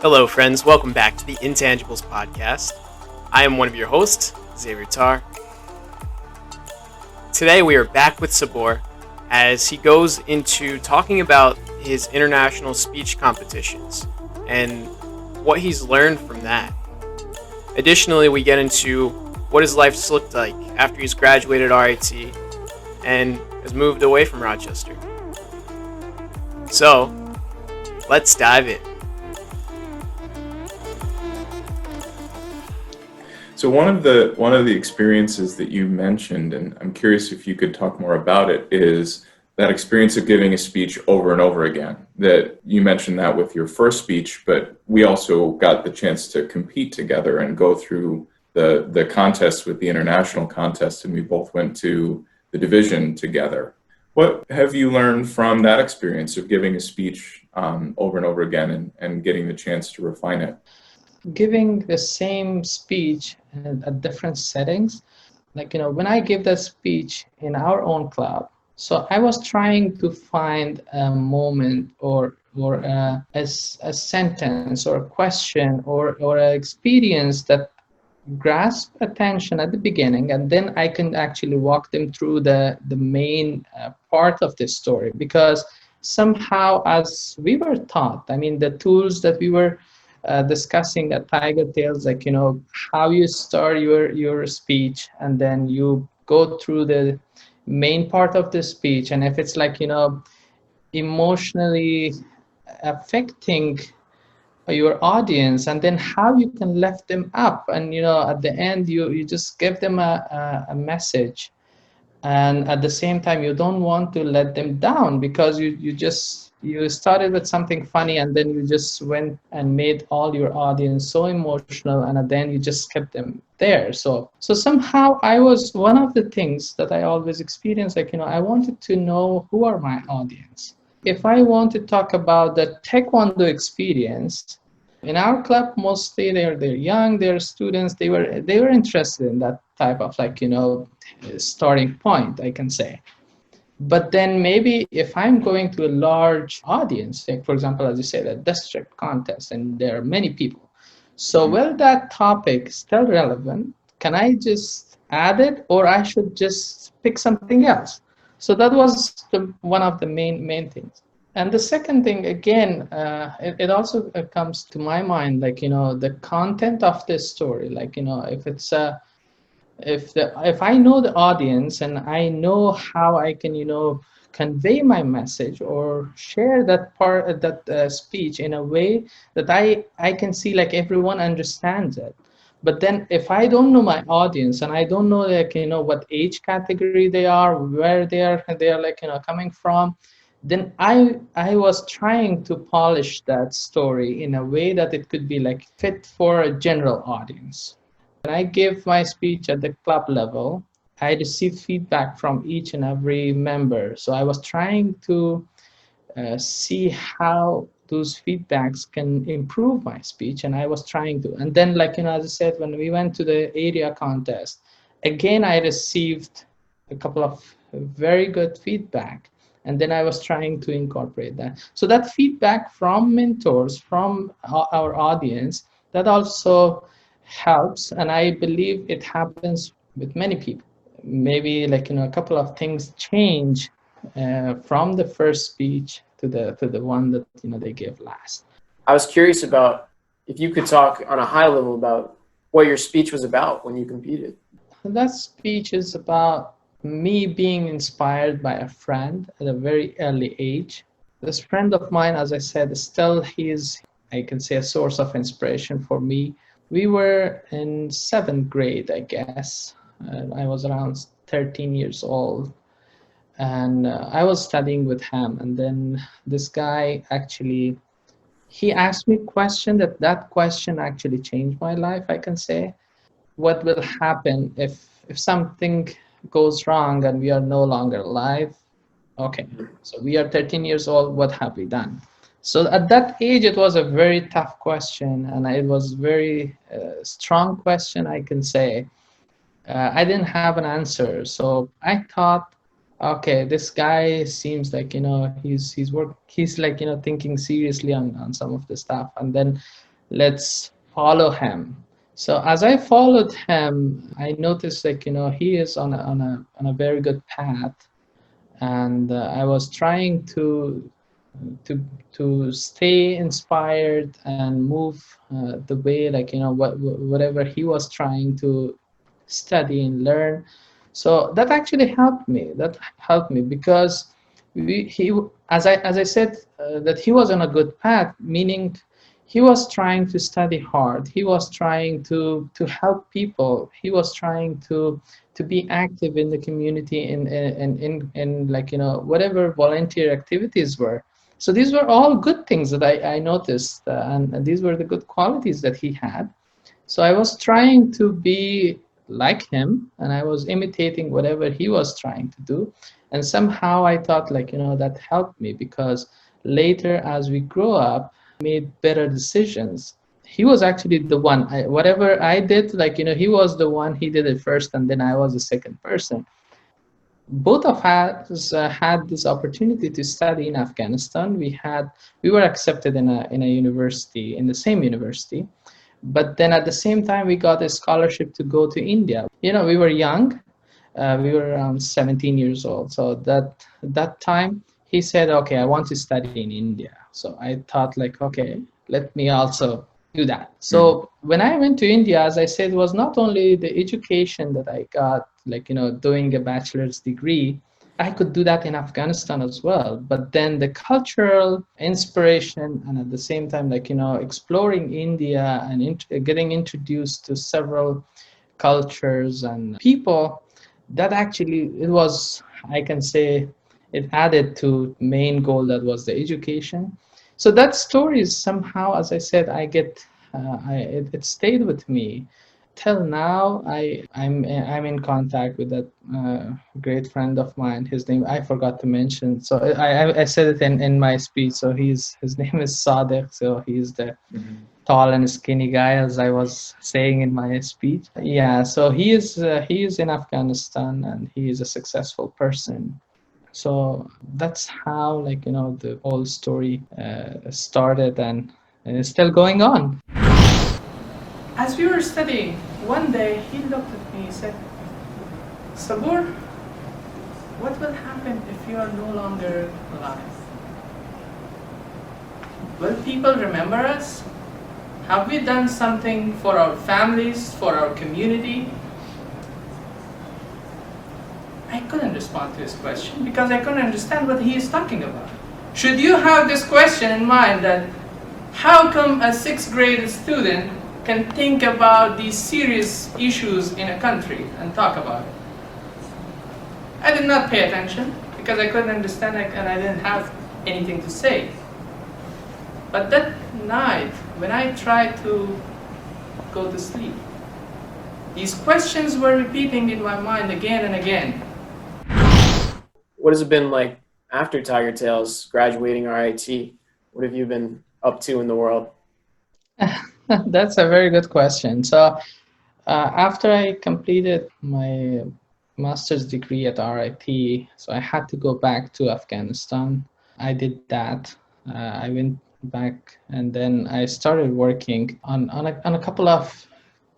Hello, friends. Welcome back to the Intangibles podcast. I am one of your hosts, Xavier Tar. Today, we are back with Saboor as he goes into talking about his international speech competitions and what he's learned from that. Additionally, we get into what his life's looked like after he's graduated RIT and has moved away from Rochester. So, let's dive in. So one of the experiences that you mentioned, and I'm curious if you could talk more about it, is that experience of giving a speech over and over again. That you mentioned that with your first speech, but we also got the chance to compete together and go through the contest with the international contest, and we both went to the division together. What have you learned from that experience of giving a speech over and over again and getting the chance to refine it? Giving the same speech at different settings, when I give that speech in our own club, so I was trying to find a moment or a sentence or a question or an experience that grasp attention at the beginning, and then I can actually walk them through the main part of the story. Because somehow, as we were taught, the tools that we were discussing at Tiger Tales, how you start your speech, and then you go through the main part of the speech, and if it's emotionally affecting your audience, and then how you can lift them up, and at the end you just give them a message, and at the same time you don't want to let them down, because you started with something funny, and then you just went and made all your audience so emotional, and then you just kept them there. So somehow, I was one of the things that I always experienced, I wanted to know who are my audience. If I want to talk about the taekwondo experience in our club, mostly they're young, they're students, they were interested in that type of starting point, I can say. But then maybe if I'm going to a large audience, like for example, as you say, the district contest, and there are many people, so will that topic still relevant? Can I just add it, or I should just pick something else? So that was one of the main things. And the second thing, again, it also comes to my mind, the content of this story. If it's if I know the audience, and I know how I can convey my message or share that part, that speech, in a way that I can see everyone understands it. But then if I don't know my audience, and I don't know what age category they are, where they are coming from, then I was trying to polish that story in a way that it could be fit for a general audience. When I gave my speech at the club level, I received feedback from each and every member. So I was trying to see how those feedbacks can improve my speech, and I was trying to. And then, as I said, when we went to the area contest, again I received a couple of very good feedback, and then I was trying to incorporate that. So that feedback from mentors, from our audience, that also helps, and I believe it happens with many people. Maybe a couple of things change from the first speech to the one that they gave last. I was curious about if you could talk on a high level about what your speech was about when you competed. That speech is about me being inspired by a friend at a very early age. This friend of mine, as I said, still he is, I can say, a source of inspiration for me. We were in seventh grade, I guess. I was around 13 years old, and I was studying with him. And then this guy actually, he asked me a question, that question actually changed my life, I can say. What will happen if something goes wrong and we are no longer alive? Okay, so we are 13 years old, what have we done? So at that age, it was a very tough question, and it was very strong question, I can say. I didn't have an answer, so I thought, okay, this guy seems he's thinking seriously on some of the stuff. And then let's follow him. So as I followed him, I noticed like, he is on a very good path. And I was trying to to stay inspired and move the way, like, whatever he was trying to study and learn. So that actually helped me. That helped me because he, as I said, that he was on a good path, meaning he was trying to study hard. He was trying to help people. He was trying to be active in the community in like, whatever volunteer activities were. So these were all good things that I noticed, and these were the good qualities that he had. So I was trying to be like him, and I was imitating whatever he was trying to do. And somehow I thought, like, that helped me, because later as we grow up, made better decisions. He was actually the one, whatever I did, like, he was the one, he did it first, and then I was the second person. Both of us had this opportunity to study in Afghanistan. We were accepted in a university, in the same university, but then at the same time we got a scholarship to go to India. We were young. We were around 17 years old. So that time he said, okay, I want to study in India. So I thought, like, okay, let me also do that. So when I went to India, as I said, it was not only the education that I got, like, doing a bachelor's degree. I could do that in Afghanistan as well. But then the cultural inspiration, and at the same time, like, exploring India and getting introduced to several cultures and people, that actually, it was, I can say, it added to main goal, that was the education. So that story is somehow, as I said, it stayed with me till now. I'm in contact with that great friend of mine. His name I forgot to mention. So I said it in my speech. So his name is Sadiq. So he's the tall and skinny guy, as I was saying in my speech. Yeah. So he is in Afghanistan, and he is a successful person. So that's how, like, the whole story started, and it's still going on. As we were studying, one day he looked at me and said, Saboor, what will happen if you are no longer alive? Will people remember us? Have we done something for our families, for our community? I couldn't respond to his question because I couldn't understand what he is talking about. Should you have this question in mind, that how come a sixth grade student can think about these serious issues in a country and talk about it? I did not pay attention because I couldn't understand it, and I didn't have anything to say. But that night, when I tried to go to sleep, these questions were repeating in my mind again and again. What has it been like after Tiger Tails graduating RIT? What have you been up to in the world? That's a very good question. So after I completed my master's degree at RIT, so I had to go back to Afghanistan. I did that. I went back, and then I started working on a couple of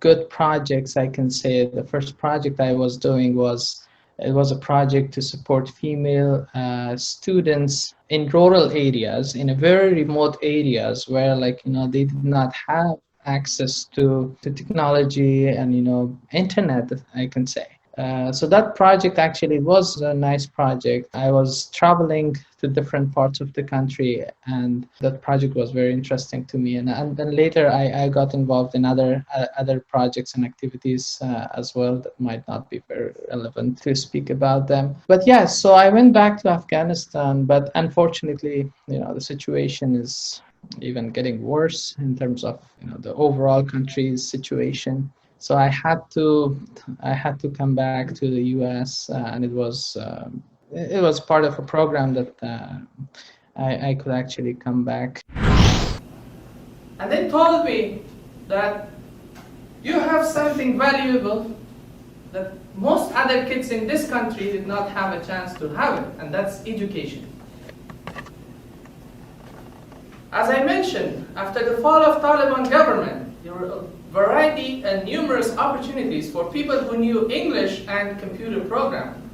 good projects, I can say. The first project I was doing was a project to support female students in rural areas, in a very remote areas where, like, they did not have access to technology and, internet, I can say. So that project actually was a nice project. I was traveling to different parts of the country, and that project was very interesting to me. And then later I got involved in other projects and activities as well that might not be very relevant to speak about them. But yes, so I went back to Afghanistan, but unfortunately, the situation is even getting worse in terms of, the overall country's situation. So I had to come back to the U.S. And it was part of a program that I could actually come back. And they told me that you have something valuable that most other kids in this country did not have a chance to have it, and that's education. As I mentioned, after the fall of Taliban government, there were a variety and numerous opportunities for people who knew English and computer programming.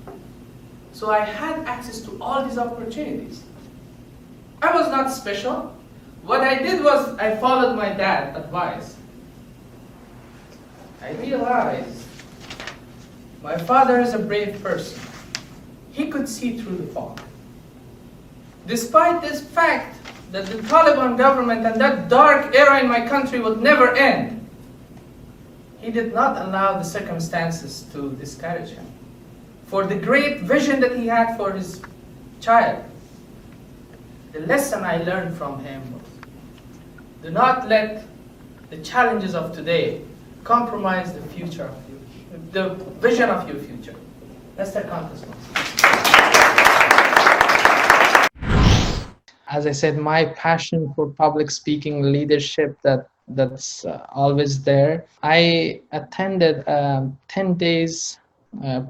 So I had access to all these opportunities. I was not special. What I did was I followed my dad's advice. I realized my father is a brave person. He could see through the fog. Despite this fact that the Taliban government and that dark era in my country would never end, he did not allow the circumstances to discourage him. For the great vision that he had for his child, the lesson I learned from him was, do not let the challenges of today compromise the future of you, the vision of your future. That's the contest. As I said, my passion for public speaking, leadership, that's always there. I attended a 10 days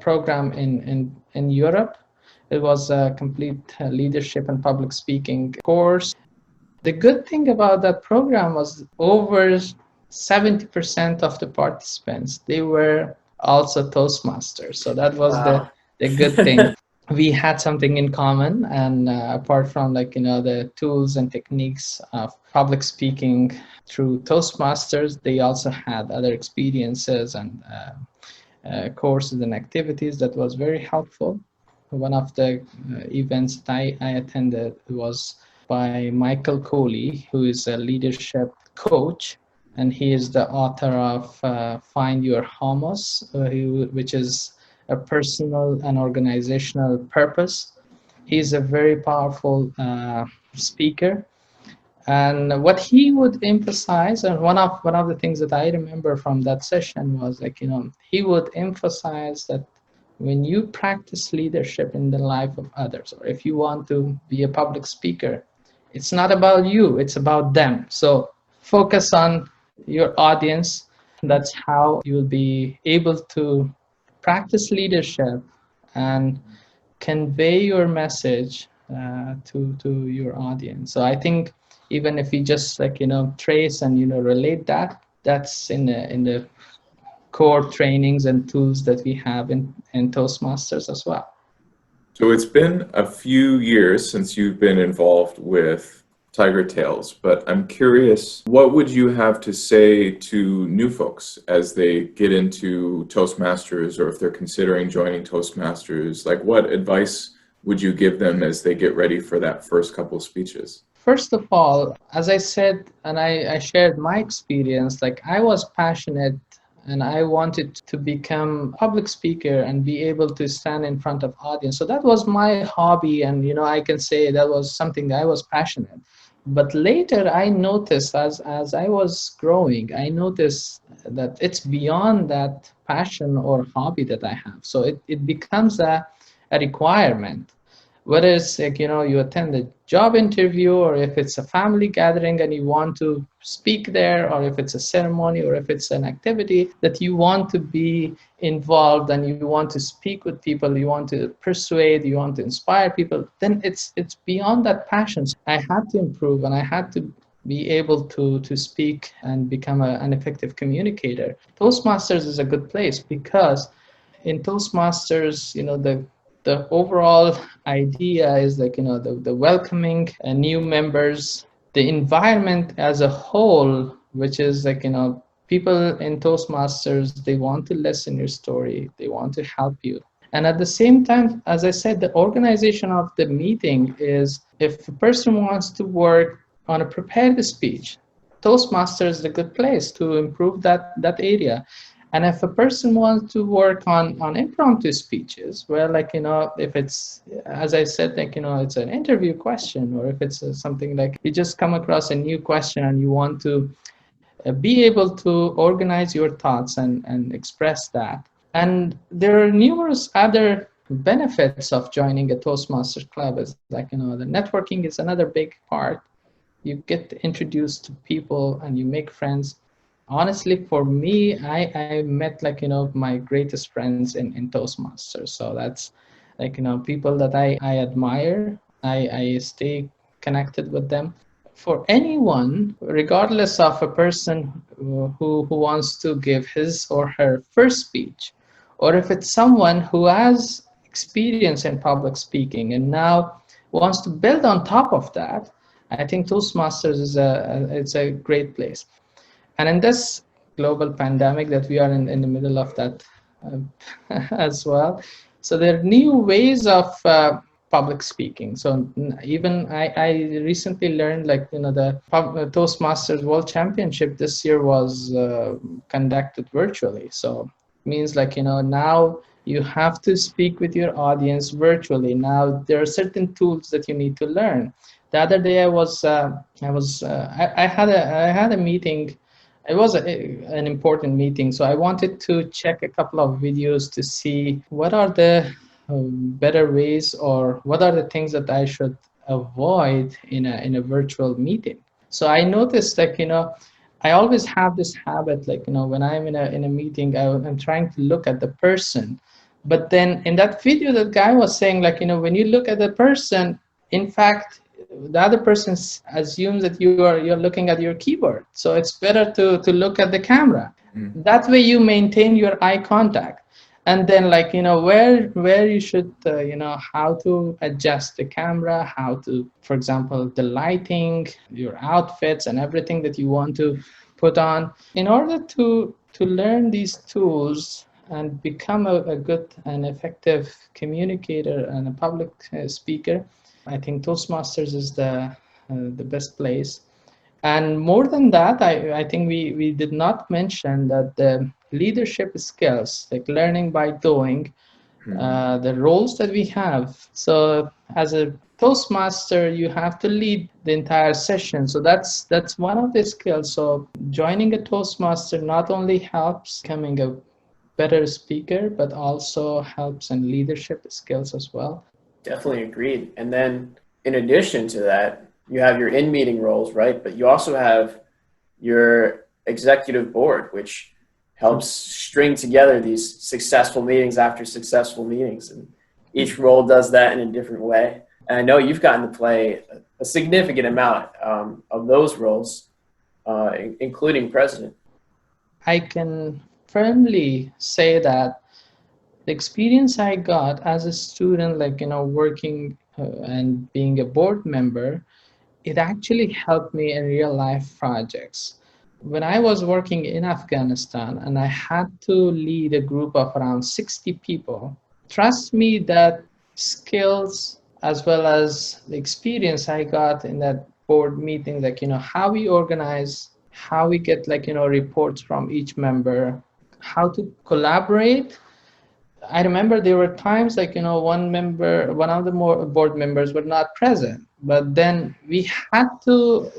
program in Europe. It was a complete leadership and public speaking course. The good thing about that program was over 70% of the participants, they were also Toastmasters. So that was Wow. the good thing. We had something in common, and apart from the tools and techniques of public speaking through Toastmasters, they also had other experiences and courses and activities that was very helpful. One of the events that I attended was by Michael Coley, who is a leadership coach, and he is the author of Find Your Homos, which is a personal and organizational purpose. He's a very powerful speaker. And what he would emphasize, and one of the things that I remember from that session was he would emphasize that when you practice leadership in the life of others, or if you want to be a public speaker, it's not about you, it's about them. So focus on your audience. That's how you'll be able to practice leadership and convey your message to your audience. So I think even if we just trace and relate that, that's in the core trainings and tools that we have in Toastmasters as well. So it's been a few years since you've been involved with Tiger Tales, but I'm curious, what would you have to say to new folks as they get into Toastmasters, or if they're considering joining Toastmasters? Like, what advice would you give them as they get ready for that first couple speeches? First of all, as I said, and I shared my experience, I was passionate and I wanted to become a public speaker and be able to stand in front of audience. So that was my hobby, and I can say that was something that I was passionate. But later I noticed as I was growing, I noticed that it's beyond that passion or hobby that I have. So it becomes a requirement. Whether it's you attend a job interview, or if it's a family gathering and you want to speak there, or if it's a ceremony, or if it's an activity that you want to be involved and you want to speak with people, you want to persuade, you want to inspire people, then it's beyond that passion. I had to improve, and I had to be able to speak and become an effective communicator. Toastmasters is a good place because in Toastmasters, the overall idea is the welcoming new members, the environment as a whole, which is people in Toastmasters, they want to listen your story, they want to help you. And at the same time, as I said, the organization of the meeting is, if a person wants to work on a prepared speech, Toastmasters is a good place to improve that area. And if a person wants to work on impromptu speeches, well, if it's, as I said, it's an interview question, or if it's something you just come across a new question and you want to be able to organize your thoughts and express that. And there are numerous other benefits of joining a Toastmasters club. Is the networking is another big part. You get introduced to people and you make friends. Honestly, for me, I met my greatest friends in Toastmasters. So that's people that I admire. I stay connected with them. for anyone, regardless of a person who wants to give his or her first speech, or if it's someone who has experience in public speaking and now wants to build on top of that, I think Toastmasters is it's a great place. And in this global pandemic that we are in the middle of that as well, so there are new ways of public speaking. So even I recently learned, like, the Toastmasters World Championship this year was conducted virtually. So it means, like, now you have to speak with your audience virtually. Now there are certain tools that you need to learn. The other day I had a meeting. It was an important meeting, so I wanted to check a couple of videos to see what are the better ways, or what are the things that I should avoid in a virtual meeting. So I noticed, like, I always have this habit, like, when I'm in a meeting, I'm trying to look at the person. But then in that video, that guy was saying, like, when you look at the person, in fact, the other person assumes that you're looking at your keyboard. So it's better to look at the camera. That way you maintain your eye contact. And then, like, where you should how to adjust the camera, how to, for example, the lighting, your outfits, and everything that you want to put on. In order to learn these tools and become a good and effective communicator and a public speaker, I think Toastmasters is the best place. And more than that, I think we did not mention that the leadership skills, like learning by doing, the roles that we have. So as a Toastmaster, you have to lead the entire session. So that's one of the skills. So joining a Toastmaster not only helps becoming a better speaker, but also helps in leadership skills as well. Definitely agreed. And then in addition to that, you have your in-meeting roles, right? But you also have your executive board, which helps string together these successful meetings after successful meetings. And each role does that in a different way. And I know you've gotten to play a significant amount of those roles, including president. I can firmly say that the experience I got as a student, like, working and being a board member, it actually helped me in real life projects. When I was working in Afghanistan and I had to lead a group of around 60 people, trust me that skills as well as the experience I got in that board meeting, like, how we organize, how we get, like, reports from each member, how to collaborate. I remember there were times, like, one of the more board members were not present, but then we had to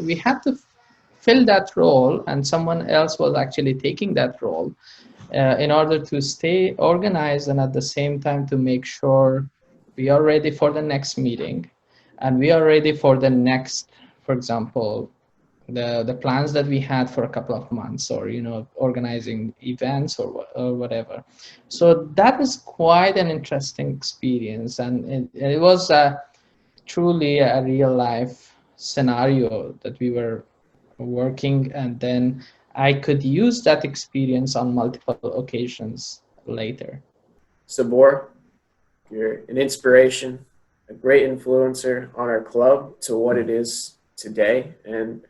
fill that role, and someone else was actually taking that role in order to stay organized, and at the same time to make sure we are ready for the next meeting, and we are ready for the next, for example, the plans that we had for a couple of months, or organizing events or whatever. So that was quite an interesting experience, and it was truly a real life scenario that we were working, and then I could use that experience on multiple occasions later. Saboor, you're an inspiration, a great influencer on our club to what it is today. And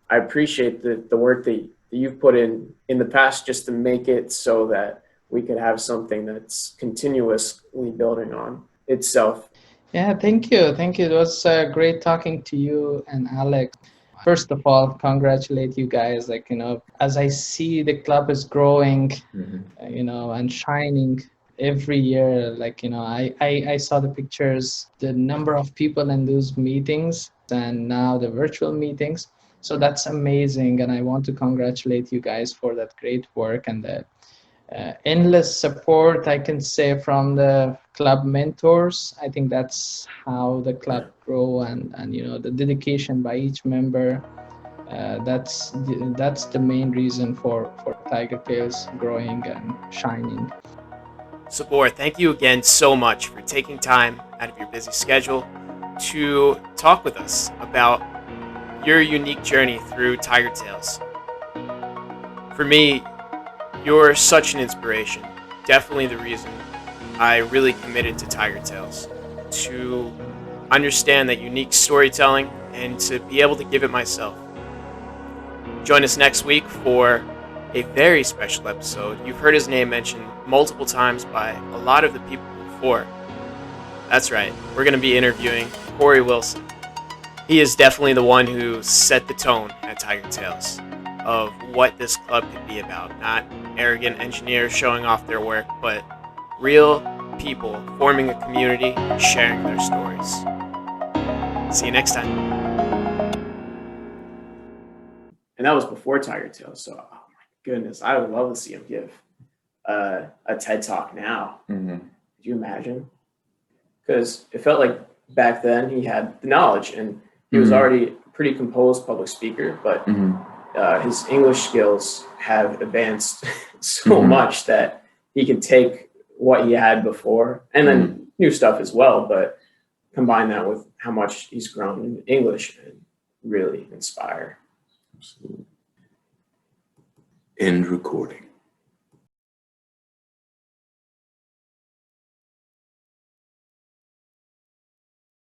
I appreciate the work that you've put in the past just to make it so that we could have something that's continuously building on itself. Yeah, thank you. Thank you. It was great talking to you and Alex. First of all, congratulate you guys. Like, as I see the club is growing, and shining every year, like, I saw the pictures, the number of people in those meetings, and now the virtual meetings. So that's amazing. And I want to congratulate you guys for that great work and the endless support, I can say, from the club mentors. I think that's how the club grow, and the dedication by each member. That's the main reason for Tiger Tails growing and shining. Saboor, thank you again so much for taking time out of your busy schedule to talk with us about your unique journey through Tiger Tales. For me, you're such an inspiration. Definitely the reason I really committed to Tiger Tales. To understand that unique storytelling and to be able to give it myself. Join us next week for a very special episode. You've heard his name mentioned multiple times by a lot of the people before. That's right, we're going to be interviewing Corey Wilson. He is definitely the one who set the tone at Tiger Tales of what this club could be about. Not arrogant engineers showing off their work, but real people forming a community and sharing their stories. See you next time. And that was before Tiger Tales, so oh my goodness, I would love to see him give a TED Talk now. Mm-hmm. Could you imagine? Because it felt like back then he had the knowledge and he was already a pretty composed public speaker, but his English skills have advanced so much that he could take what he had before and then new stuff as well, but combine that with how much he's grown in English and really inspire. Absolutely. End recording.